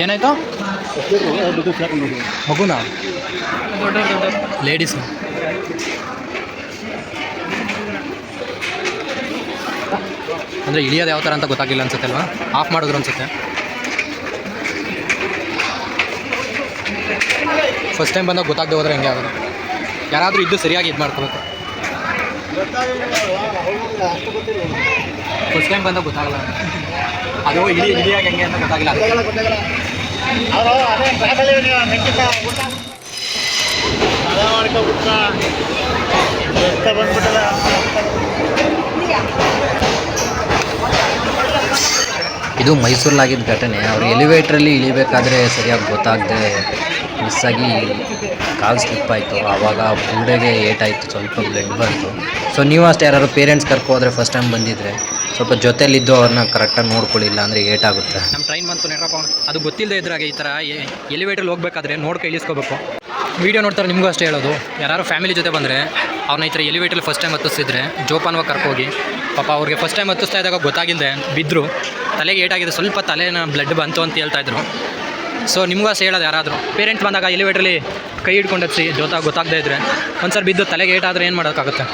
ಏನಾಯ್ತು? ಮಗುನಾ? ಲೇಡೀಸು. ಅಂದರೆ ಇಳಿಯೋದು ಯಾವ ಥರ ಅಂತ ಗೊತ್ತಾಗಿಲ್ಲ ಅನ್ಸುತ್ತೆ ಅಲ್ವಾ? ಆಫ್ ಮಾಡಿದ್ರು ಅನ್ಸುತ್ತೆ. ಫಸ್ಟ್ ಟೈಮ್ ಬಂದಾಗ ಗೊತ್ತಾಗದೆ ಹೋದ್ರೆ ಹೆಂಗೆ ಆಗೋದು? ಯಾರಾದರೂ ಇದ್ದು ಸರಿಯಾಗಿ ಇದು ಮಾಡ್ಕೋಬೇಕು. ಫಸ್ಟ್ ಟೈಮ್ ಬಂದಾಗ ಗೊತ್ತಾಗಲ್ಲ, ಅದು ಇಳಿಯಾಗಿ ಹೆಂಗೆ ಅಂತ ಗೊತ್ತಾಗಿಲ್ಲ. ಇದು ಮೈಸೂರಲ್ಲಾಗಿದ್ದ ಘಟನೆ. ಅವರು ಎಲಿವೇಟ್ರಲ್ಲಿ ಇಳಿಬೇಕಾದ್ರೆ ಸರಿಯಾಗಿ ಗೊತ್ತಾಗದೆ ಮಿಸ್ಸಾಗಿ ಕಾಲು ಸ್ಲಿಪ್ ಆಯಿತು. ಆವಾಗ ಬುರುಡೆಗೆ ಏಟಾಯಿತು, ಸ್ವಲ್ಪ ಬ್ಲಡ್ ಬಂತು. ಸೊ ನೀವು ಅಷ್ಟೇ ಯಾರು ಪೇರೆಂಟ್ಸ್ ಕರ್ಕೋದ್ರೆ ಫಸ್ಟ್ ಟೈಮ್ ಬಂದಿದ್ದರೆ ಸ್ವಲ್ಪ ಜೊತೆಲಿದ್ದು ಅವ್ರನ್ನ ಕರೆಕ್ಟಾಗಿ ನೋಡ್ಕೊಳ್ಳಿಲ್ಲ ಅಂದರೆ ಏಟಾಗುತ್ತೆ. ನಮ್ಮ ಟ್ರೈನ್ ಬಂತು ನೆಡ್ರಪ್ಪ, ಅದು ಗೊತ್ತಿಲ್ಲದೆ ಇದ್ರಾಗೆ ಈ ಥರ ಎಲಿವೇಟ್ರಲ್ಲಿ ಹೋಗ್ಬೇಕಾದ್ರೆ ನೋಡ್ಕೊ ಇಳಿಸ್ಕೋಬೇಕು. ವೀಡಿಯೋ ನೋಡ್ತಾರೆ ನಿಮಗೂ ಅಷ್ಟೇ ಹೇಳೋದು, ಯಾರು ಫ್ಯಾಮಿಲಿ ಜೊತೆ ಬಂದರೆ ಅವ್ರನ್ನ ಈ ಥರ ಎಲಿವೇಟ್ರಲ್ಲಿ ಫಸ್ಟ್ ಟೈಮ್ ಹತ್ತಿಸಿದ್ರೆ ಜೋಪಾನವಾಗಿ ಕರ್ಕೋಗಿ. ಪಾಪ ಅವ್ರಿಗೆ ಫಸ್ಟ್ ಟೈಮ್ ಹತ್ತಿಸ್ತಾ ಇದ್ದಾಗ ಗೊತ್ತಾಗಿಲ್ಲದೆ ಬಿದ್ದರು, ತಲೆಗೆ ಏಟಾಗಿದೆ, ಸ್ವಲ್ಪ ತಲೆನ ಬ್ಲಡ್ ಬಂತು ಅಂತ ಹೇಳ್ತಾಯಿದ್ರು. ಸೊ ನಿಮಗೂ ಅಷ್ಟೇ ಹೇಳೋದು, ಯಾರಾದರೂ ಪೇರೆಂಟ್ಸ್ ಬಂದಾಗ ಎಲಿವೇಟ್ರಲ್ಲಿ ಕೈ ಹಿಡ್ಕೊಂಡು ಹತ್ತಿಸಿ ಗೊತ್ತಾಗದೇ ಇದ್ದರೆ, ಒಂದು ಸಲ ಬಿದ್ದು ತಲೆಗೆ ಏಟಾದರೆ ಏನು ಮಾಡೋಕ್ಕಾಗುತ್ತೆ?